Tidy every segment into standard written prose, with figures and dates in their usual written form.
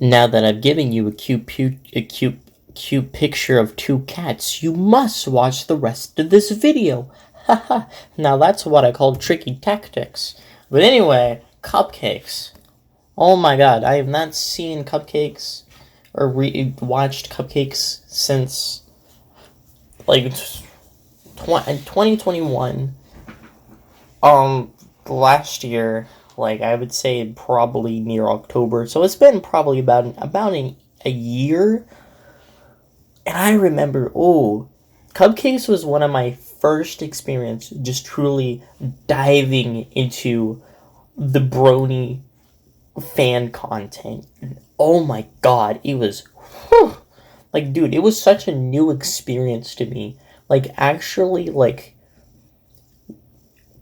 Now that I've given you a cute picture of two cats, you must watch the rest of this video. Haha, now that's what I call tricky tactics. But anyway, Cupcakes. Oh my god, I have not seen Cupcakes or watched Cupcakes since like 2021. Last year, like I would say probably near October. So it's been probably about a year. And I remember, Cupcakes was one of my first experience just truly diving into the brony fan content. Oh my god, it was, like, dude, it was such a new experience to me. Like, actually, like,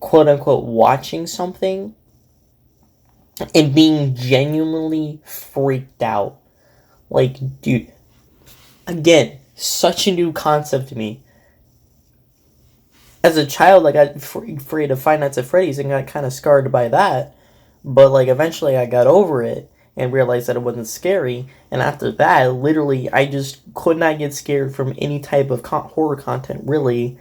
quote unquote, watching something and being genuinely freaked out. Like, dude, again, such a new concept to me. As a child, I got afraid of Five Nights at Freddy's and got kind of scarred by that. But, like, eventually I got over it and realized that it wasn't scary. And after that, literally, I just could not get scared from any type of horror content, really.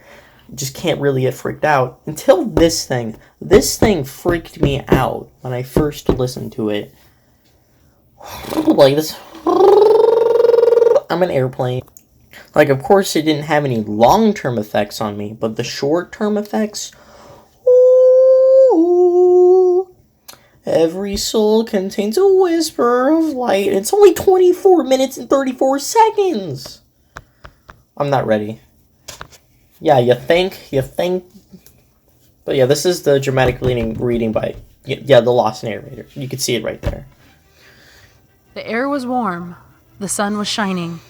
Just can't really get freaked out. Until this thing. This thing freaked me out when I first listened to it. Like this. I'm an airplane. Like, of course, it didn't have any long-term effects on me, but the short-term effects. Ooh, every soul contains a whisper of light. It's only 24 minutes and 34 seconds. I'm not ready. Yeah, you think. But yeah, this is the dramatic reading by, the Lost Narrator. You can see it right there. The air was warm, the sun was shining,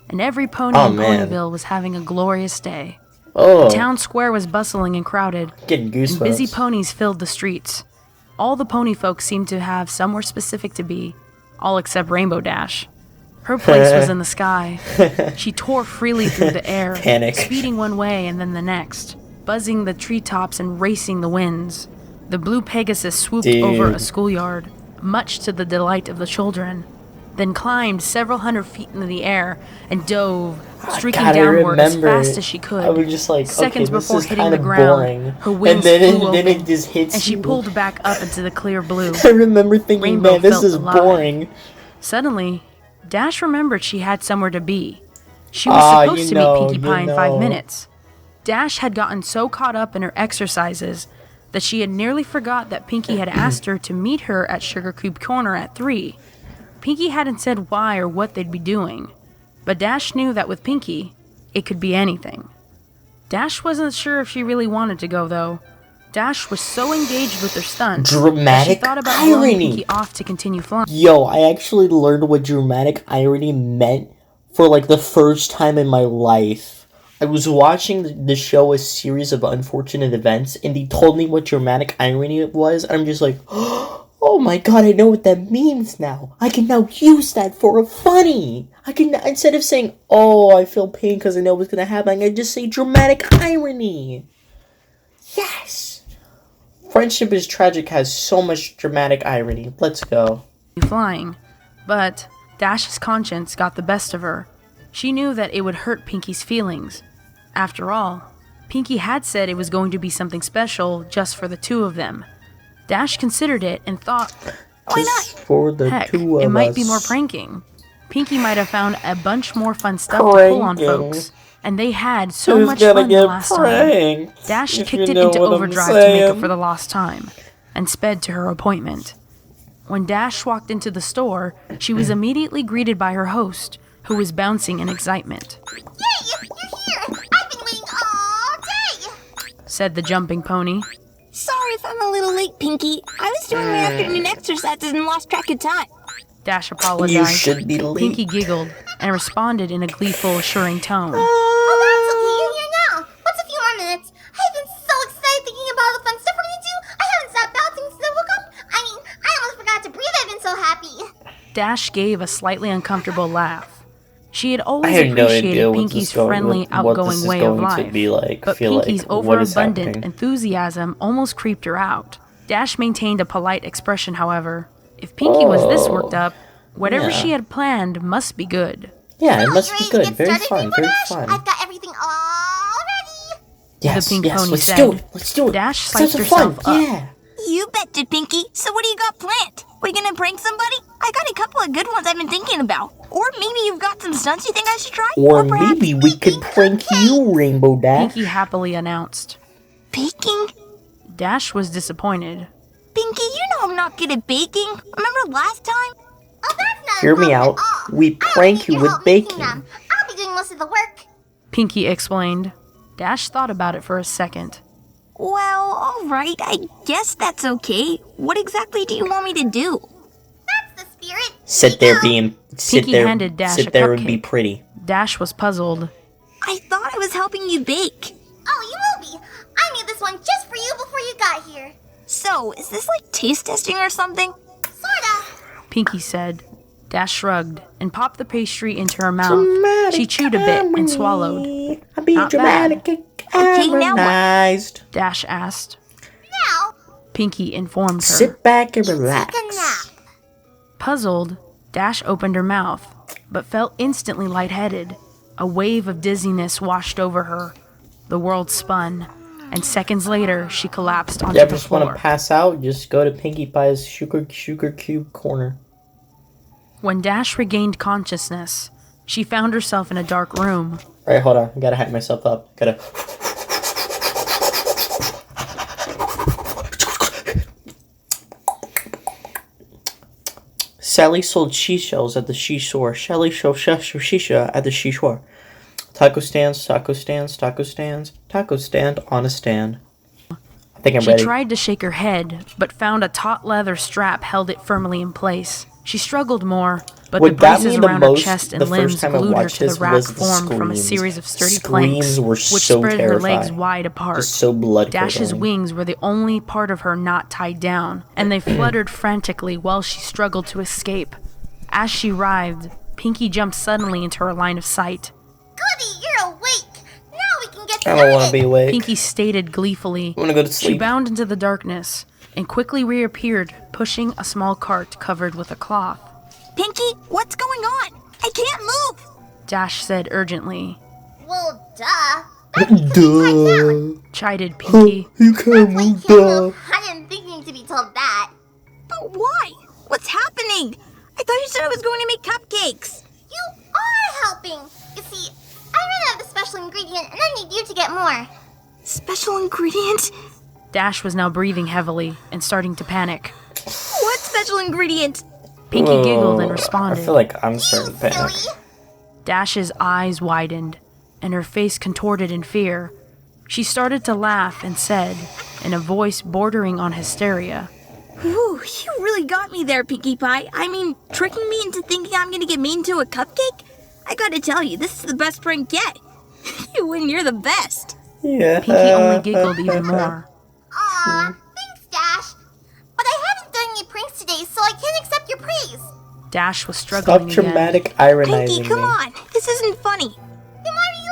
and every pony in Ponyville was having a glorious day. The town square was bustling and crowded, getting goosebumps. And busy ponies filled the streets. All the pony folk seemed to have somewhere specific to be, all except Rainbow Dash. Her place was in the sky. She tore freely through the air, speeding one way and then the next, buzzing the treetops and racing the winds. The blue Pegasus swooped over a schoolyard, much to the delight of the children, then climbed several hundred feet into the air and dove, streaking downward as fast as she could. I was just like, seconds okay, before this is hitting the kind of ground, boring. her wings then flew open, it just hits and she you. pulled back up into the clear blue. I remember thinking, Rainbow man, this felt is alive. boring. Suddenly, Dash remembered she had somewhere to be. She was supposed to meet Pinkie Pie in 5 minutes. Dash had gotten so caught up in her exercises that she had nearly forgot that Pinkie had asked her to meet her at Sugar Cube Corner at 3. Pinkie hadn't said why or what they'd be doing, but Dash knew that with Pinkie, it could be anything. Dash wasn't sure if she really wanted to go, though. Dash was so engaged with her stunts that she thought about blowing Pinkie off to continue flying. Yo, I actually learned what dramatic irony meant for, like, the first time in my life. I was watching the show A Series of Unfortunate Events, and they told me what dramatic irony it was, and I'm just like, oh my god, I know what that means now. I can now use that for a funny. I can, instead of saying, oh, I feel pain because I know what's gonna happen, I can just say dramatic irony. Yes! Friendship is Tragic has so much dramatic irony. Let's go. Flying. But Dash's conscience got the best of her. She knew that it would hurt Pinkie's feelings. After all, Pinkie had said it was going to be something special just for the two of them. Dash considered it and thought, why not? For the Heck, two of it might us. be more pranking. Pinkie might have found a bunch more fun stuff to pull on folks. And they had so much fun the last time. Dash kicked it into overdrive to make up for the lost time, and sped to her appointment. When Dash walked into the store, she was immediately greeted by her host, who was bouncing in excitement. Yay! You're here! I've been waiting all day! Said the jumping pony. Sorry if I'm a little late, Pinkie. I was doing my afternoon exercises and lost track of time. Dash apologized. You should be late. Pinkie giggled and responded in a gleeful, assuring tone. Oh, that's okay. You're here now. What's a few more minutes? I've been so excited thinking about all the fun stuff we're gonna do. I haven't stopped bouncing since I woke up. I mean, I almost forgot to breathe. I've been so happy. Dash gave a slightly uncomfortable laugh. She had always appreciated Pinkie's friendly, outgoing way of life, but Pinkie's overabundant enthusiasm almost creeped her out. Dash maintained a polite expression, however. If Pinkie was this worked up, Whatever she had planned must be good. Yeah, it must be good. Very fun, very fun. I've got everything all ready. The pink pony let's said. do it. Let's do it. Dash Sounds psyched herself fun. up. Yeah. You betcha, Pinkie. So what do you got planned? We gonna prank somebody? I got a couple of good ones I've been thinking about. Or maybe you've got some stunts you think I should try? Or perhaps maybe we could prank you, Rainbow Dash. Pinkie happily announced. baking? Dash was disappointed. Pinkie, you know I'm not good at baking. Remember last time? Oh, that's not Hear a me problem out. at all. We I don't prank need you your with help making baking. them. I'll be doing most of the work. Pinkie explained. Dash thought about it for a second. Well, alright, I guess that's okay. What exactly do you want me to do? That's the spirit. Sit Pinkie handed Dash a sit there and be cupcake. pretty. Dash was puzzled. I thought I was helping you bake. Oh, you will be. I made this one just for you before you got here. So, is this like taste testing or something? Sorta. Pinkie said. Dash shrugged and popped the pastry into her mouth. She chewed a bit and swallowed. I'm being Not dramatic and Okay, now what? harmonized. Dash asked. Now, Pinkie informed her. Sit back and relax. take a nap. Puzzled, Dash opened her mouth, but felt instantly lightheaded. A wave of dizziness washed over her. The world spun, and seconds later, she collapsed onto You the just want floor. to pass out? Just go to Pinkie Pie's sugar cube corner. When Dash regained consciousness, she found herself in a dark room. Alright, hold on. I gotta hype myself up. Gotta. Sally sold seashells at the seashore. Sally sold shisha at the seashore. Taco stands, taco stands, taco stands, taco stand on a stand. I think I'm She ready. tried to shake her head, but found a taut leather strap held it firmly in place. She struggled more, but What the got braces me the around her most chest and the first limbs time I glued her watched to the this rack was the formed from a screams. series of sturdy Screams planks, were which so spread her legs terrifying. wide apart. Just so blood Dash's curdling. wings were the only part of her not tied down, and they fluttered frantically while she struggled to escape. As she writhed, Pinkie jumped suddenly into her line of sight. Goody, you're awake. Now we can get I don't want to started. be awake. Pinkie stated gleefully. I want to go to She sleep. bounded into the darkness and quickly reappeared, pushing a small cart covered with a cloth. Pinkie, what's going on? I can't move. Dash said urgently. Well, duh. That's because you're tied down. Chided Pinkie. You can't Wait, move, can't dog. move. I didn't think you need to be told that. But why? What's happening? I thought you said I was going to make cupcakes. You are helping. You see, I ran out of the special ingredient, and I need you to get more. Special ingredient? Dash was now breathing heavily and starting to panic. What special ingredient? Pinkie giggled and I responded. feel like I'm You starting to panic. silly. Dash's eyes widened, and her face contorted in fear. She started to laugh and said, in a voice bordering on hysteria, Whew, you really got me there, Pinkie Pie. I mean, tricking me into thinking I'm gonna get made into a cupcake? I gotta tell you, this is the best prank yet. You win, you're the best. Yeah. Pinkie only giggled even more. Aw, thanks, Dash. But I haven't done any pranks today, so I can't accept your praise. Dash was Stop struggling again. dramatic ironizing Pinkie, come me. on. This isn't funny. Then why are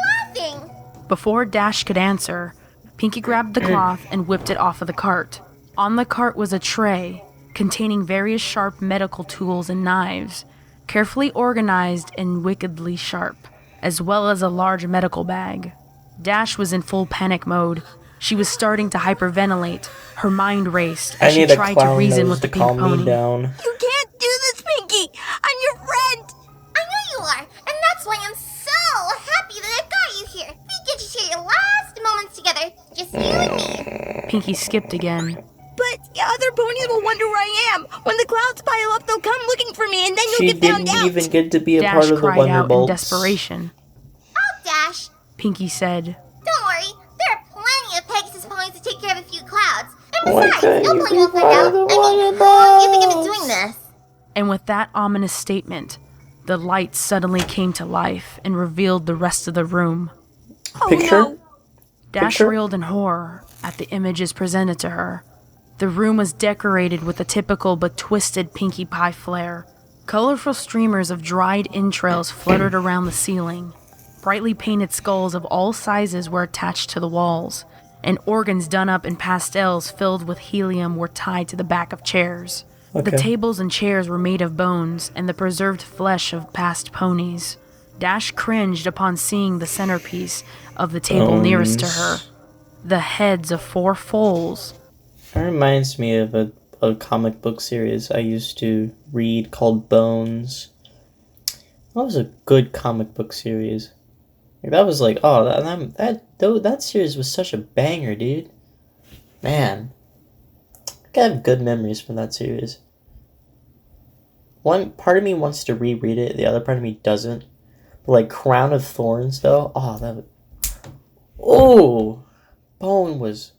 you laughing? Before Dash could answer, Pinkie grabbed the cloth and whipped it off of the cart. On the cart was a tray containing various sharp medical tools and knives, carefully organized and wickedly sharp, as well as a large medical bag. Dash was in full panic mode. She was starting to hyperventilate. Her mind raced I as she need a tried to clown reason nose with the to pink calm pony. me down. You can't do this, Pinkie. I'm your friend. I know you are, and that's why I'm so happy that I've got you here. We get to share your last moments together, just you and me. Pinkie skipped again. But other ponies will wonder where I am. When the clouds pile up, they'll come looking for me, and then She you'll get found didn't out. even get to be a Dash part of the cried out in Wonderbolts. desperation. I'll dash. Pinkie said, Don't worry, there are plenty of Pegasus ponies to take care of a few clouds. And Why besides, can't you nobody be will find part out. of the I mean, how long do you think I've been Wonderbolts? doing this? and with that ominous statement, the light suddenly came to life and revealed the rest of the room. Oh, Picture? no. Dash Picture? reeled in horror at the images presented to her. The room was decorated with a typical but twisted Pinkie Pie flair. Colorful streamers of dried entrails fluttered around the ceiling. Brightly painted skulls of all sizes were attached to the walls, and organs done up in pastels filled with helium were tied to the back of chairs. Okay. The tables and chairs were made of bones and the preserved flesh of past ponies. Dash cringed upon seeing the centerpiece of the table nearest to her, the heads of 4 foals. That reminds me of a comic book series I used to read called Bones. That was a good comic book series. That was like, oh, that series was such a banger, dude. Man, I have good memories from that series. One part of me wants to reread it, the other part of me doesn't. But like Crown of Thorns, though, Bone was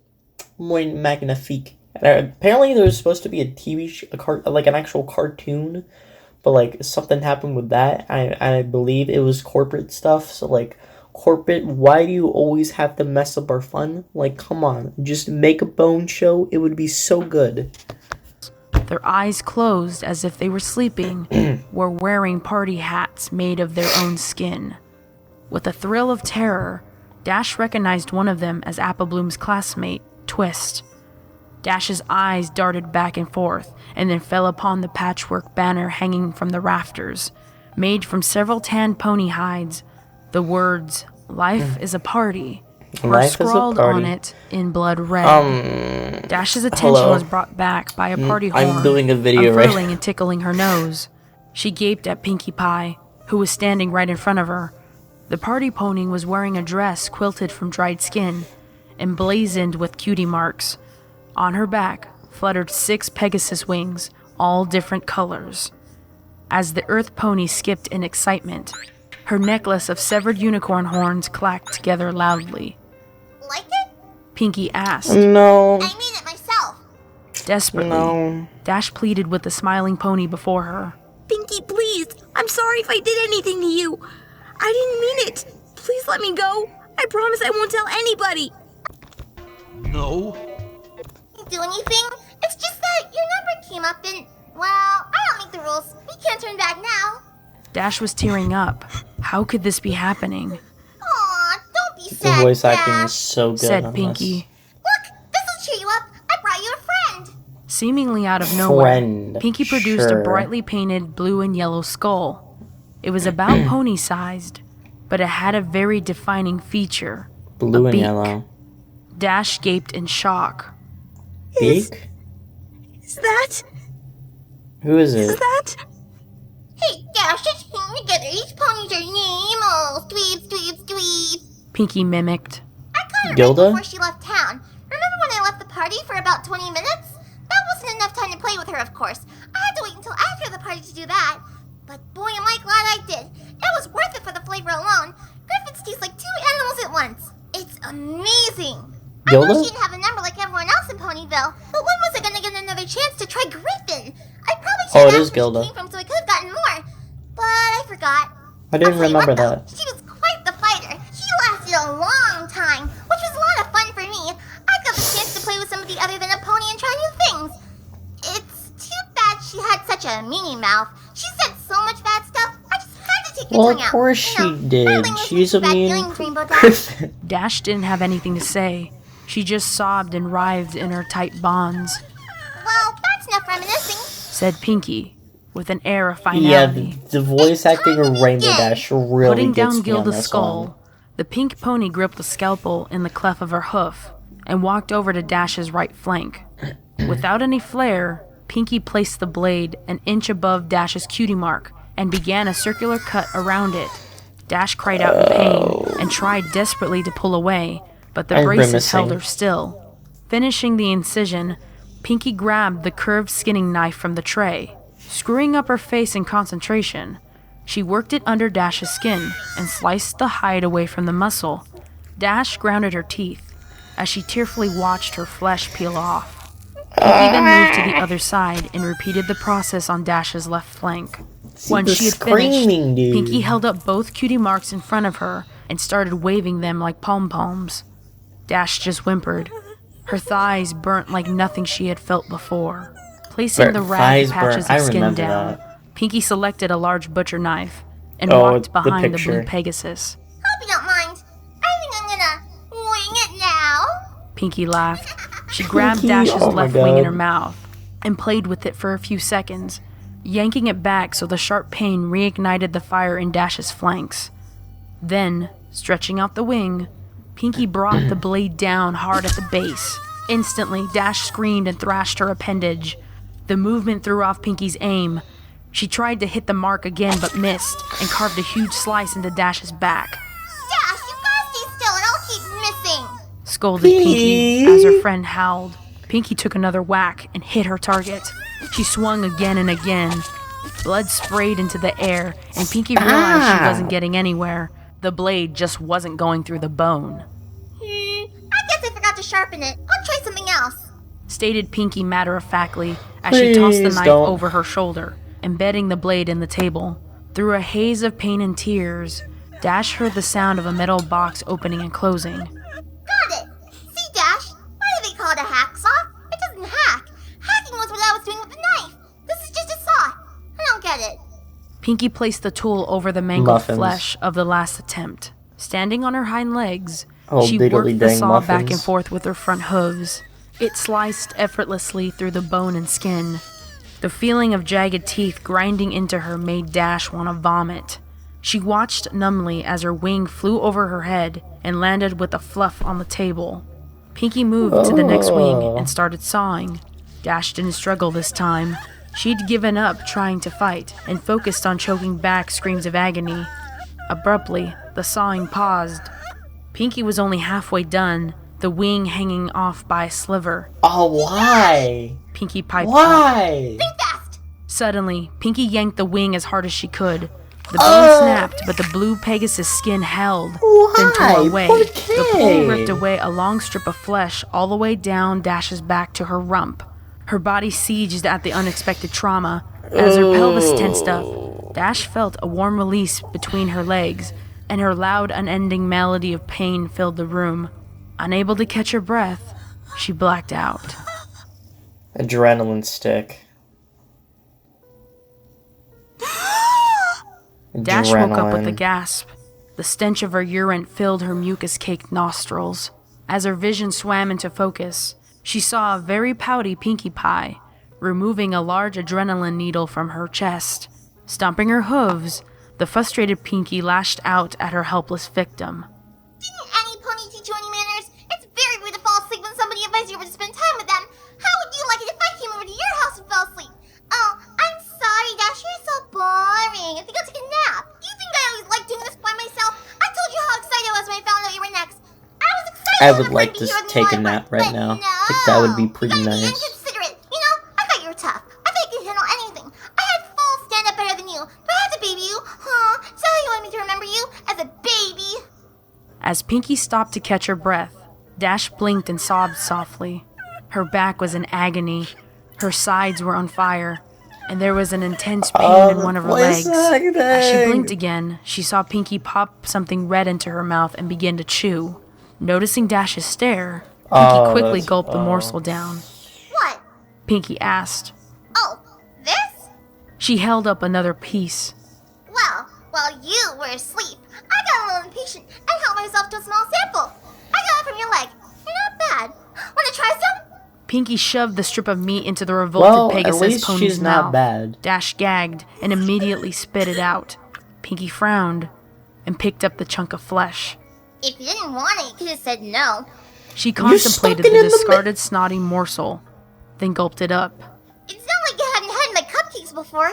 muy magnifique. And apparently there was supposed to be a TV like an actual cartoon, but like something happened with that. I believe it was corporate stuff. So like, corporate, why do you always have to mess up our fun? Like, come on, just make a Bone show. It would be so good. Their eyes closed as if they were sleeping, were wearing party hats made of their own skin. With a thrill of terror, Dash recognized one of them as Apple Bloom's classmate, Twist. Dash's eyes darted back and forth, and then fell upon the patchwork banner hanging from the rafters. Made from several tanned pony hides, the words, "Life is a party," were scrawled on it in blood red. Dash's attention was brought back by a party horn, I'm doing a video right unfurling and tickling her nose. She gaped at Pinkie Pie, who was standing right in front of her. The party pony was wearing a dress quilted from dried skin, emblazoned with cutie marks. On her back fluttered 6 Pegasus wings, all different colors. As the Earth pony skipped in excitement, her necklace of severed unicorn horns clacked together loudly. Like it? Pinkie asked. No. I made it myself. Desperately, No. Dash pleaded with the smiling pony before her. Pinkie, please. I'm sorry if I did anything to you. I didn't mean it. Please let me go. I promise I won't tell anybody. No. Do anything? It's just that your number came up and, well, I don't make the rules. We can't turn back now. Dash was tearing up. How could this be happening? Aw, don't be The sad, voice acting Dash. is so good Said on Pinkie. Look, this'll cheer you up. I brought you a friend. Seemingly out of nowhere, Friend, Pinkie produced sure. a brightly painted blue and yellow skull. It was about pony-sized, but it had a very defining feature. Blue a and beak. yellow. Dash gaped in shock. Beak? Is that? Who is Is it? that? Hey, Dash, just hang together. Each pony's your name. Oh, dweeb. Pinkie mimicked. I caught her right Gilda? before she left town. Remember when I left the party for about 20 minutes? That wasn't enough time to play with her, of course. I had to wait until after the party to do that. But boy, am I glad I did. It was worth it for the flavor alone. Griffins taste like 2 animals at once. It's amazing. I know Gilda? she didn't have a number like everyone else in Ponyville, but when was I gonna get another chance to try Griffin? I probably should Oh, it have is asked where Gilda. she came from so I could have gotten more. But I forgot. I didn't I'll tell you remember what, though, that. She was quite the fighter. She lasted a long time, which was a lot of fun for me. I got the chance to play with somebody other than a pony and try new things. It's too bad she had such a meanie mouth. She said so much bad stuff. I just had to take her Well, tongue of out. course You know, she did. my language She's makes a bad mean feelings, Rainbow Dash. Griffin. Dash didn't have anything to say. She just sobbed and writhed in her tight bonds, Well, that's enough reminiscing. said Pinkie, with an air of Yeah, finality. the voice acting of Rainbow Dash really Putting gets down me on Gilda's this skull, one. the pink pony gripped a scalpel in the cleft of her hoof and walked over to Dash's right flank. Without any flair, Pinkie placed the blade an inch above Dash's cutie mark and began a circular cut around it. Dash cried out in pain and tried desperately to pull away, but the I'm braces held grimacing. her still. Finishing the incision, Pinkie grabbed the curved skinning knife from the tray. Screwing up her face in concentration, she worked it under Dash's skin and sliced the hide away from the muscle. Dash grounded her teeth as she tearfully watched her flesh peel off. Pinkie then moved to the other side and repeated the process on Dash's left flank. When the she had finished, screaming, dude. Pinkie held up both cutie marks in front of her and started waving them like pom-poms. Dash just whimpered. Her thighs burnt like nothing she had felt before. Placing the ragged Thighs patches burnt. I of skin remember down, that. Pinkie selected a large butcher knife and Oh, walked the behind the picture. blue Pegasus. Hope you don't mind. I think I'm gonna wing it now. Pinkie laughed. She grabbed Pinkie, Dash's oh my left wing in God. her mouth. and played with it for a few seconds, yanking it back so the sharp pain reignited the fire in Dash's flanks. Then, stretching out the wing, Pinkie brought the blade down hard at the base. Instantly, Dash screamed and thrashed her appendage. The movement threw off Pinkie's aim. She tried to hit the mark again but missed and carved a huge slice into Dash's back. Dash, you gotta stay still and I'll keep missing! Scolded Pinkie as her friend howled. Pinkie took another whack and hit her target. She swung again and again. Blood sprayed into the air, and Pinkie realized she wasn't getting anywhere. The blade just wasn't going through the bone. I guess I forgot to sharpen it. I'll try something else. Stated Pinkie matter-of-factly as she tossed the knife over her shoulder, embedding the blade in the table. Through a haze of pain and tears, Dash heard the sound of a metal box opening and closing. Got it! See, Dash? Why do they call it a hacksaw? It doesn't hack. Hacking was what I was doing with the knife. This is just a saw. I don't get it. Pinkie placed the tool over the mangled flesh of the last attempt. Standing on her hind legs, she worked the saw back and forth with her front hooves. It sliced effortlessly through the bone and skin. The feeling of jagged teeth grinding into her made Dash want to vomit. She watched numbly as her wing flew over her head and landed with a fluff on the table. Pinkie moved to the next wing and started sawing. Dash didn't struggle this time. She'd given up trying to fight and focused on choking back screams of agony. Abruptly, the sawing paused. Pinkie was only halfway done, the wing hanging off by a sliver. Oh, why? Pinkie piped Why? Think fast! Suddenly, Pinkie yanked the wing as hard as she could. The bone snapped, but the blue Pegasus skin held, then tore away. The pull ripped away a long strip of flesh all the way down Dash's back to her rump. Her body sieged at the unexpected trauma. As her pelvis tensed up, Dash felt a warm release between her legs, and her loud, unending melody of pain filled the room. Unable to catch her breath, she blacked out. Adrenaline stick. Dash woke up with a gasp. The stench of her urine filled her mucus-caked nostrils. As her vision swam into focus, she saw a very pouty Pinkie Pie, removing a large adrenaline needle from her chest. Stomping her hooves, the frustrated Pinkie lashed out at her helpless victim. Didn't any pony teach you any manners? It's very rude to fall asleep when somebody invites you over to spend time with them. How would you like it if I came over to your house and fell asleep? Oh, I'm sorry, Dash. You're so boring. I think I'll take a nap. You think I always like doing this by myself? I told you how excited I was when I found out you were next. I was excited. I would like to take a nap right now. No, I think that would be pretty you gotta nice. be inconsiderate. You know, I thought you were tough. I thought you could handle anything. I had full stand-up better than you. But I had to baby you. Huh? Is that how you want me to remember you? As a baby? As Pinkie stopped to catch her breath, Dash blinked and sobbed softly. Her back was in agony, her sides were on fire, and there was an intense pain in one of her legs. As she blinked again, she saw Pinkie pop something red into her mouth and begin to chew. Noticing Dash's stare, Pinkie quickly gulped the morsel down. What? Pinkie asked. Oh, this? She held up another piece. Well, while you were asleep, I got a little impatient and helped myself to a small sample. I got it from your leg. You're not bad. Wanna try some? Pinkie shoved the strip of meat into the revolted Pegasus pony's she's mouth. not bad. Dash gagged and immediately spit it out. Pinkie frowned and picked up the chunk of flesh. If you didn't want it, you could have said no. She contemplated the discarded snotty morsel, then gulped it up. It's not like you hadn't had my cupcakes before.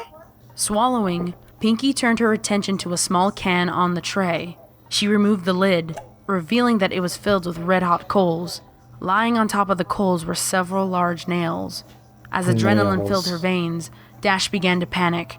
Swallowing, Pinkie turned her attention to a small can on the tray. She removed the lid, revealing that it was filled with red-hot coals. Lying on top of the coals were several large nails. As adrenaline filled her veins, Dash began to panic.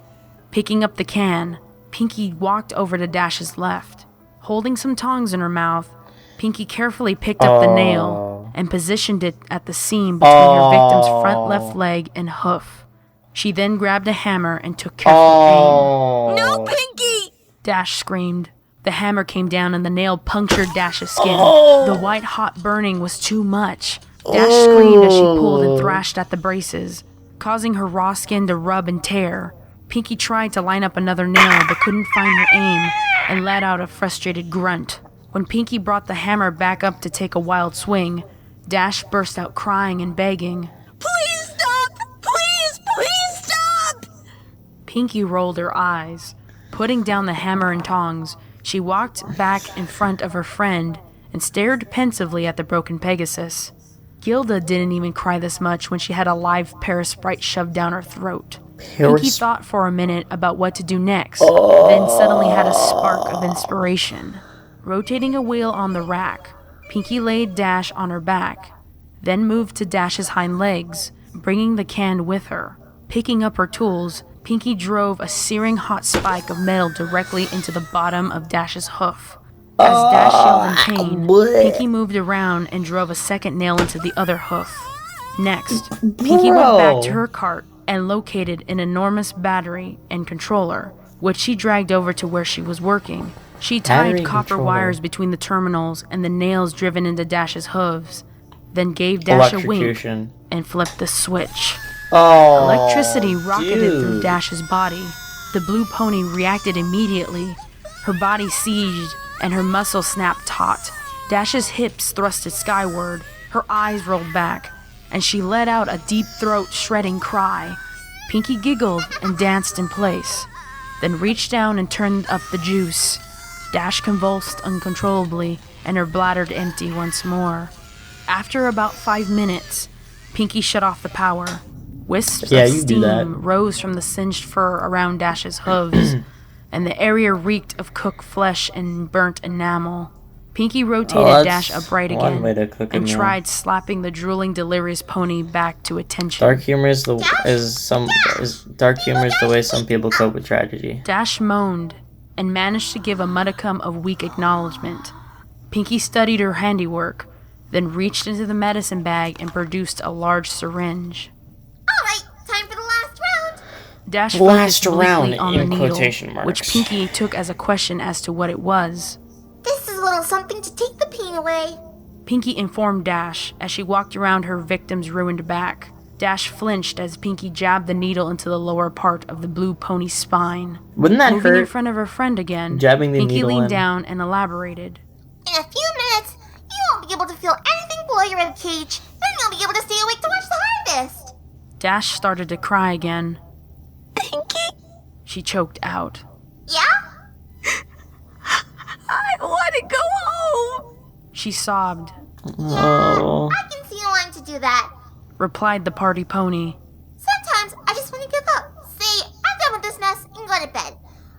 Picking up the can, Pinkie walked over to Dash's left. Holding some tongs in her mouth, Pinkie carefully picked up the nail and positioned it at the seam between her victim's front left leg and hoof. She then grabbed a hammer and took careful aim. No, Pinkie! Dash screamed. The hammer came down and the nail punctured Dash's skin. The white hot burning was too much. Dash screamed as she pulled and thrashed at the braces, causing her raw skin to rub and tear. Pinkie tried to line up another nail but couldn't find her aim and let out a frustrated grunt. When Pinkie brought the hammer back up to take a wild swing, Dash burst out crying and begging. Please stop! Please! Pinkie rolled her eyes. Putting down the hammer and tongs, she walked back in front of her friend and stared pensively at the broken Pegasus. Gilda didn't even cry this much when she had a live Parasprite shoved down her throat. Pinkie thought for a minute about what to do next, then suddenly had a spark of inspiration. Rotating a wheel on the rack, Pinkie laid Dash on her back, then moved to Dash's hind legs, bringing the can with her. Picking up her tools, Pinkie drove a searing hot spike of metal directly into the bottom of Dash's hoof. As Dash yelled in pain, Pinkie moved around and drove a second nail into the other hoof. Next, Pinkie went back to her cart and located an enormous battery and controller, which she dragged over to where she was working. She tied copper wires between the terminals and the nails driven into Dash's hooves, then gave Dash a wink and flipped the switch. Electricity rocketed through Dash's body. The blue pony reacted immediately. Her body seized and her muscles snapped taut. Dash's hips thrusted skyward, her eyes rolled back, and she let out a deep throat shredding cry. Pinkie giggled and danced in place, then reached down and turned up the juice. Dash convulsed uncontrollably, and her bladder empty once more. After about 5 minutes, Pinkie shut off the power. Wisps of steam rose from the singed fur around Dash's hooves, and the area reeked of cooked flesh and burnt enamel. Pinkie rotated Dash upright again and tried slapping the drooling, delirious pony back to attention. Dark humor is the way some people cope with tragedy. Dash moaned and managed to give a modicum of weak acknowledgement. Pinkie studied her handiwork, then reached into the medicine bag and produced a large syringe. Alright, time for the last round. Dash focused bleakly on the needle, which Pinkie took as a question as to what it was. This is a little something to take the pain away. Pinkie informed Dash as she walked around her victim's ruined back. Dash flinched as Pinkie jabbed the needle into the lower part of the blue pony's spine. Wouldn't that Moving hurt? in front of her friend again, Jabbing the Pinkie needle leaned in. down and elaborated. In a few minutes, you won't be able to feel anything below your ribcage. Then you'll be able to stay awake to watch the harvest. Dash started to cry again. Pinkie? She choked out. Yeah? I want to go home. She sobbed, Oh. I can see you wanting to do that. replied the party pony. Sometimes I just want to give up. Say, I'm done with this mess and go to bed.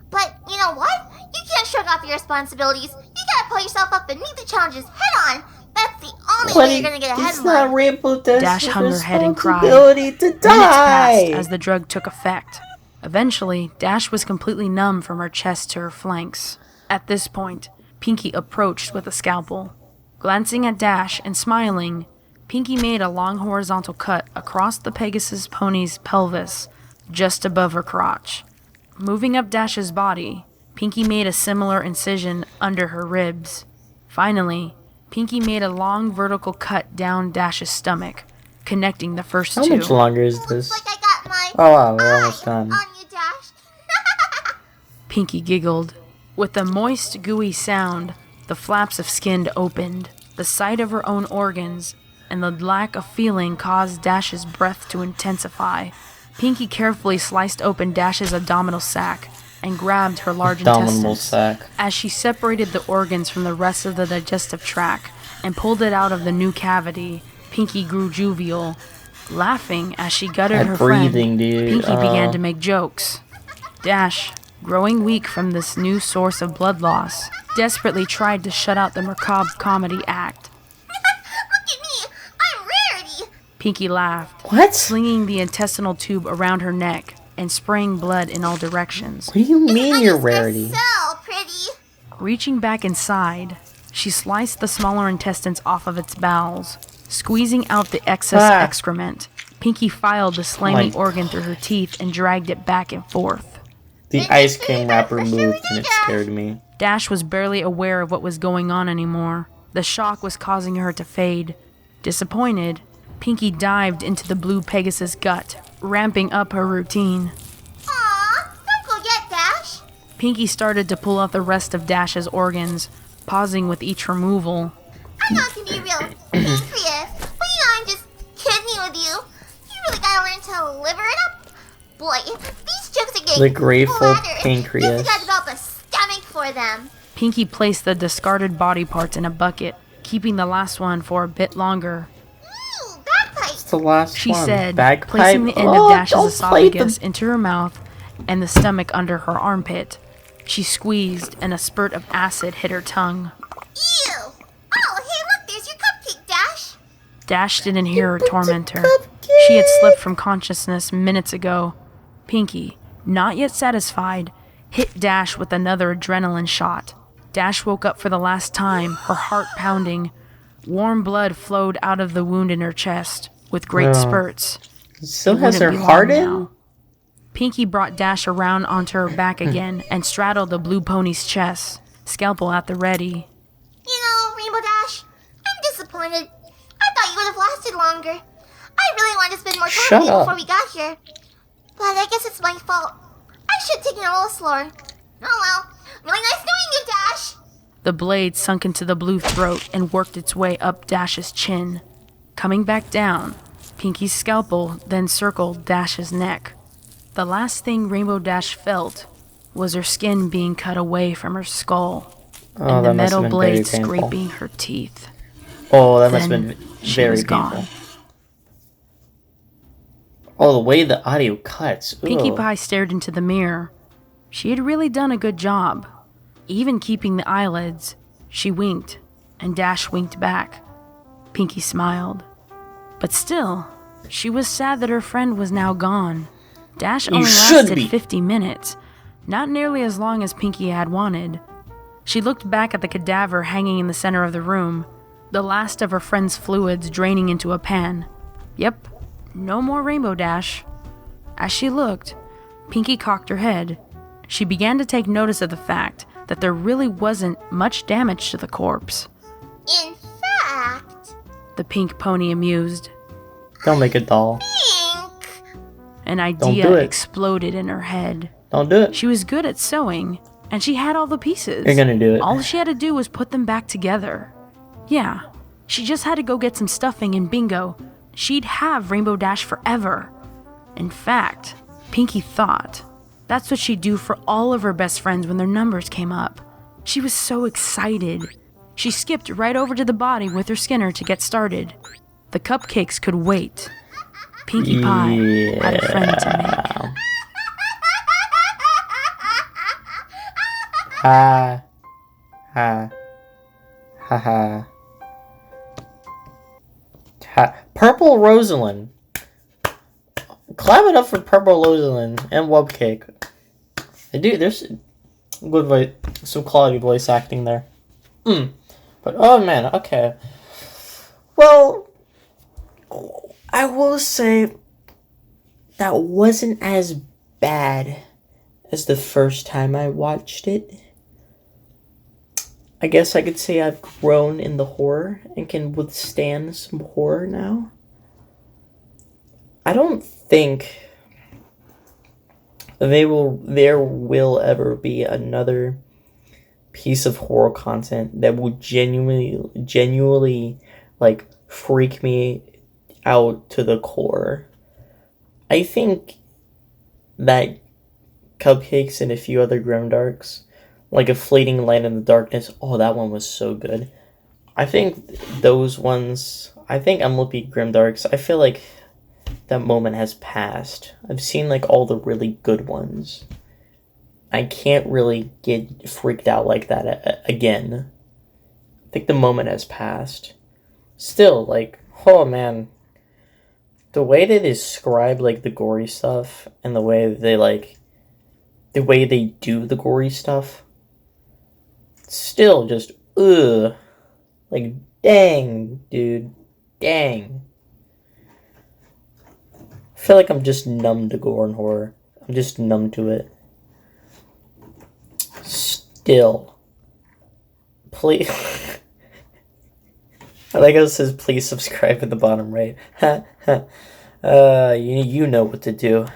But you know what? You can't shrug off your responsibilities. You gotta pull yourself up and meet the challenges head on. That's the only way you're gonna get ahead in life. Dash hung her head and cried. To Minutes passed as the drug took effect. Eventually, Dash was completely numb from her chest to her flanks. At this point, Pinkie approached with a scalpel. Glancing at Dash and smiling, Pinkie made a long horizontal cut across the Pegasus pony's pelvis, just above her crotch. Moving up Dash's body, Pinkie made a similar incision under her ribs. Finally, Pinkie made a long vertical cut down Dash's stomach, connecting the first two. How much longer is this? Looks like I got my Oh wow, we're almost done. on you, Dash. Pinkie giggled. With a moist, gooey sound, the flaps of skin opened. The sight of her own organs and the lack of feeling caused Dash's breath to intensify. Pinkie carefully sliced open Dash's abdominal sac and grabbed her large intestines. Sac. As she separated the organs from the rest of the digestive tract and pulled it out of the new cavity, Pinkie grew jovial. Laughing as she gutted her friend, Pinkie began to make jokes. Dash, growing weak from this new source of blood loss, desperately tried to shut out the macabre comedy act. Look at me. I'm Rarity. Pinkie laughed, What? slinging the intestinal tube around her neck and spraying blood in all directions. What do you mean you're Just Rarity? so pretty. Reaching back inside, she sliced the smaller intestines off of its bowels, squeezing out the excess excrement. Pinkie filed the slimy organ through her teeth and dragged it back and forth. The ice cream wrapper moved and it scared me. Dash was barely aware of what was going on anymore. The shock was causing her to fade. Disappointed, Pinkie dived into the blue Pegasus gut, ramping up her routine. Aw, don't go yet, Dash. Pinkie started to pull out the rest of Dash's organs, pausing with each removal. I know it can be real pancreas, but you know I'm just kidding with you. You really gotta learn to liver it up. Boy, these jokes are Cupcake! The grateful Bladder. pancreas. You forgot about the stomach for them. Pinkie placed the discarded body parts in a bucket, keeping the last one for a bit longer. Ooh, bagpipe! It's the last She one. said, Bagpipe. placing the end Oh, of Dash's don't play esophagus into her mouth and the stomach under her armpit. She squeezed, and a spurt of acid hit her tongue. Ew! Oh, hey, look, there's your cupcake, Dash. Dash didn't hear her tormentor. She had slipped from consciousness minutes ago. Pinkie, not yet satisfied, hit Dash with another adrenaline shot. Dash woke up for the last time, her heart pounding. Warm blood flowed out of the wound in her chest, with great spurts. Still It has her wouldn't be heart long in? now. Pinkie brought Dash around onto her back again and straddled the blue pony's chest, scalpel at the ready. You know, Rainbow Dash, I'm disappointed. I thought you would have lasted longer. I really wanted to spend more time Shut with you up. before we got here. But I guess it's my fault. I should have taken it a little slower. Oh well. Really nice knowing you, Dash. The blade sunk into the blue throat and worked its way up Dash's chin. Coming back down, Pinkie's scalpel then circled Dash's neck. The last thing Rainbow Dash felt was her skin being cut away from her skull, Oh, and the that must metal have been very blade painful. scraping her teeth. Oh, that must have Then been she very was painful. gone. Oh, the way the audio cuts. Pinkie Ugh. Pie stared into the mirror. She had really done a good job. Even keeping the eyelids, she winked, and Dash winked back. Pinkie smiled. But still, she was sad that her friend was now gone. Dash You only should lasted be. 50 minutes, not nearly as long as Pinkie had wanted. She looked back at the cadaver hanging in the center of the room, the last of her friend's fluids draining into a pan. Yep, no more Rainbow Dash. As she looked, Pinkie cocked her head. She began to take notice of the fact that there really wasn't much damage to the corpse. In fact, The pink pony amused. Don't make a doll. Pink. An do idea it. exploded in her head. Don't do it. She was good at sewing, and she had all the pieces. You're gonna do it. All she had to do was put them back together. Yeah, she just had to go get some stuffing and bingo. She'd have Rainbow Dash forever. In fact, Pinkie thought that's what she'd do for all of her best friends when their numbers came up. She was so excited. She skipped right over to the body with her Skinner to get started. The cupcakes could wait. Pinkie Pie had a friend to make. Ha. Ha. Ha ha. Ha. Purple Rosalind. Clap it up for Purple Rosalind and Wubcake. There's good voice, some quality voice acting there. But oh man, okay. Well, I will say that wasn't as bad as the first time I watched it. I guess I could say I've grown in the horror and can withstand some horror now. I don't think there will ever be another piece of horror content that will genuinely like freak me out to the core. I think that Cupcakes and a few other Grimdarks, like A Fleeting Light in the Darkness, oh, that one was so good. I think those ones, I think Unlippy Grimdarks, I feel like that moment has passed. I've seen like all the really good ones. I can't really get freaked out like that again. I think the moment has passed. Still, like, oh man, the way they describe like the gory stuff and the way they do the gory stuff, still just ugh, like dang, dude, dang. I feel like I'm just numb to gore and horror. I'm just numb to it. Still. Please. I like how it says please subscribe at the bottom right. You know what to do.